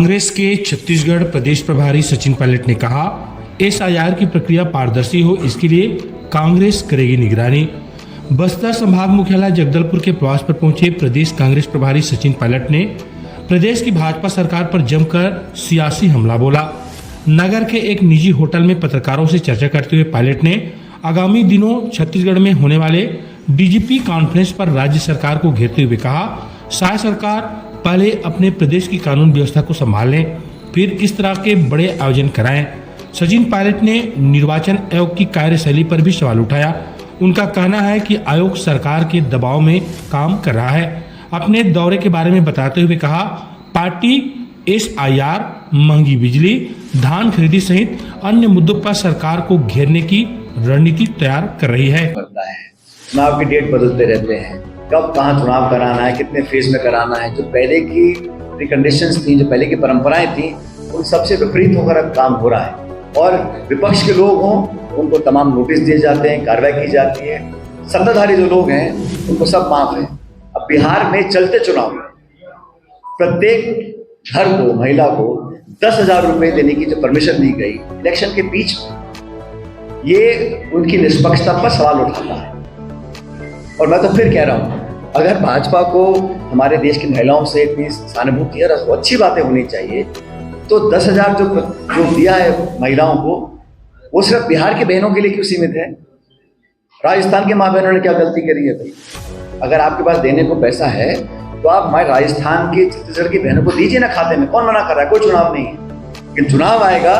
कांग्रेस के छत्तीसगढ़ प्रदेश प्रभारी सचिन पायलट ने कहा, एसआईआर की प्रक्रिया पारदर्शी हो इसके लिए कांग्रेस करेगी निगरानी। बस्तर संभाग मुख्यालय जगदलपुर के प्रवास पर पहुंचे प्रदेश कांग्रेस प्रभारी सचिन पायलट ने प्रदेश की भाजपा सरकार पर जमकर सियासी हमला बोला। नगर के एक निजी होटल में पत्रकारों से चर्चा करते हुए पायलट ने आगामी दिनों छत्तीसगढ़ में होने वाले डीजीपी कॉन्फ्रेंस पर राज्य सरकार को घेरते हुए कहा, शायद सरकार पहले अपने प्रदेश की कानून व्यवस्था को संभाल लें, फिर इस तरह के बड़े आयोजन कराएं। सचिन पायलट ने निर्वाचन आयोग की कार्यशैली पर भी सवाल उठाया। उनका कहना है कि आयोग सरकार के दबाव में काम कर रहा है। अपने दौरे के बारे में बताते हुए कहा, पार्टी एसआईआर, महंगी बिजली, धान खरीदी सहित अन्य मुद्दों पर सरकार को घेरने की रणनीति तैयार कर रही है। चुनाव की डेट बदलते रहते हैं, कब कहाँ चुनाव कराना है, कितने फेज में कराना है। जो पहले की प्रीकंडीशंस थी, जो पहले की परंपराएं थी, उन सबसे विपरीत होकर अब काम हो रहा है। और विपक्ष के लोग हों, उनको तमाम नोटिस दिए जाते हैं, कार्रवाई की जाती है। सत्ताधारी जो लोग हैं उनको सब माफ है। अब बिहार में चलते चुनाव में प्रत्येक घर को, महिला को 10,000 रुपए देने की जो परमिशन दी गई इलेक्शन के बीच में, ये उनकी निष्पक्षता पर सवाल उठाता है। और मैं तो फिर कह रहा हूँ, अगर भाजपा को हमारे देश की महिलाओं से इतनी सहानुभूति और अच्छी बातें होनी चाहिए, तो 10,000 जो दिया है महिलाओं को, वो सिर्फ बिहार की बहनों के लिए क्यों सीमित है? राजस्थान के माँ बहनों ने क्या गलती करी है भाई? अगर आपके पास देने को पैसा है तो आप हमारे राजस्थान के, छत्तीसगढ़ की बहनों को दीजिए ना खाते में। कौन मना कर रहा है? कोई चुनाव नहीं है, लेकिन चुनाव आएगा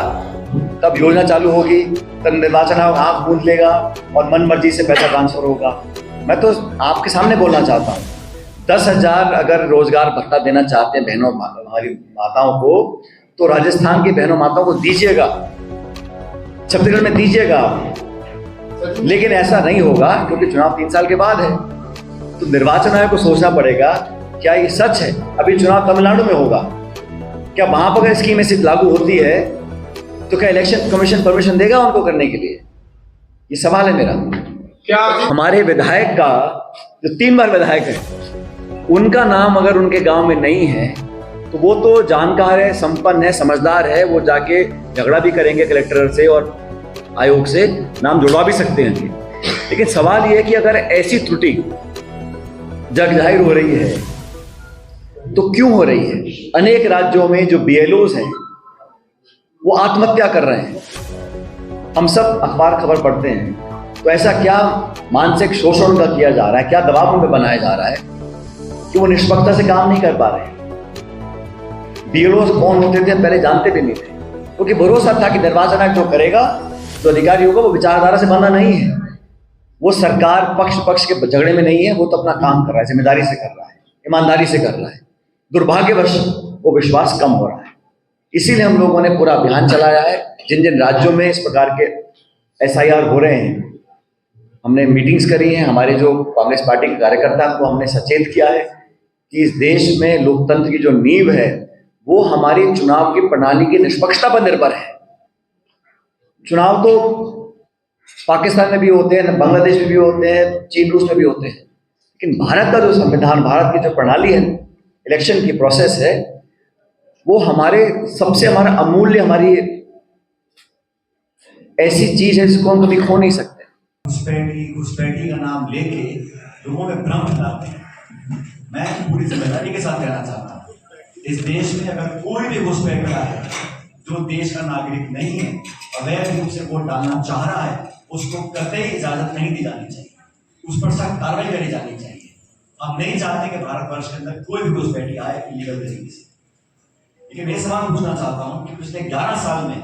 तब योजना चालू होगी, तब निर्वाचन आयोग आंख मूंद लेगा और मन मर्जी से पैसा ट्रांसफर होगा। मैं तो आपके सामने बोलना चाहता हूँ, 10,000 अगर रोजगार भत्ता देना चाहते हैं बहनों, हमारी माताओं को, तो राजस्थान की बहनों माताओं को दीजिएगा, छत्तीसगढ़ में दीजिएगा। लेकिन ऐसा नहीं होगा क्योंकि चुनाव 3 साल के बाद है। तो निर्वाचन आयोग को सोचना पड़ेगा, क्या ये सच है? अभी चुनाव तमिलनाडु में होगा, क्या वहां पर अगर स्कीम ऐसी लागू होती है तो क्या इलेक्शन कमीशन परमिशन देगा उनको करने के लिए? ये सवाल है मेरा। क्या हमारे विधायक का, जो 3 बार विधायक है, उनका नाम अगर उनके गांव में नहीं है तो वो तो जानकार है, संपन्न है, समझदार है, वो जाके झगड़ा भी करेंगे कलेक्टर से और आयोग से, नाम जुड़वा भी सकते हैं। लेकिन सवाल ये है कि अगर ऐसी त्रुटि जग जाहिर हो रही है तो क्यों हो रही है? अनेक राज्यों में जो बीएलओज हैं वो आत्महत्या कर रहे हैं। हम सब अखबार खबर पढ़ते हैं, तो ऐसा क्या मानसिक शोषण का किया जा रहा है, क्या दबाव उन पर बनाया जा रहा है कि वो निष्पक्षता से काम नहीं कर पा रहे हैं? बीएलओ कौन होते थे पहले जानते भी नहीं थे, क्योंकि भरोसा था कि निर्वाचन आयोग जो करेगा, जो अधिकारी होगा, वो विचारधारा से बंधा नहीं है, वो सरकार पक्ष के झगड़े में नहीं है, वो तो अपना काम कर रहा है, जिम्मेदारी से कर रहा है, ईमानदारी से कर रहा है। दुर्भाग्यवश वो विश्वास कम हो रहा है। इसीलिए हम लोगों ने पूरा अभियान चलाया है। जिन जिन राज्यों में इस प्रकार के एसआईआर हो रहे हैं, हमने मीटिंग्स करी हैं। हमारे जो कांग्रेस पार्टी के कार्यकर्ता को हमने सचेत किया है कि इस देश में लोकतंत्र की जो नींव है वो हमारी चुनाव की प्रणाली की निष्पक्षता पर निर्भर है। चुनाव तो पाकिस्तान में भी होते हैं, बांग्लादेश में भी होते हैं, चीन रूस में भी होते हैं, लेकिन भारत का जो संविधान, भारत की जो प्रणाली है, इलेक्शन की प्रोसेस है, वो हमारे सबसे, हमारा अमूल्य, हमारी ऐसी चीज है जिसको हम कभी खो नहीं सकते। घुसपैठी का नाम लेके लोगों में भ्रम फैलाते हैं। मैं पूरी जिम्मेदारी के साथ कहना चाहता हूँ, इस देश में अगर कोई भी घुसपैठिया है जो देश का नागरिक नहीं है, अवैध रूप से वोट डालना चाह रहा है, उसको कतई इजाजत नहीं दी जानी चाहिए, उस पर सख्त कार्रवाई करी जानी चाहिए। हम नहीं चाहते कि भारतवर्ष के अंदर कोई भी घुसपैठी आए इलीगल तरीके से। लेकिन मैं सवाल पूछना चाहता हूँ कि पिछले 11 साल में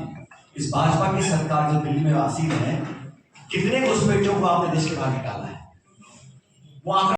इस भाजपा की सरकार जो दिल्ली में आसीन है, कितने घुसपैठियों को आपने देश के बाहर निकाला है? वो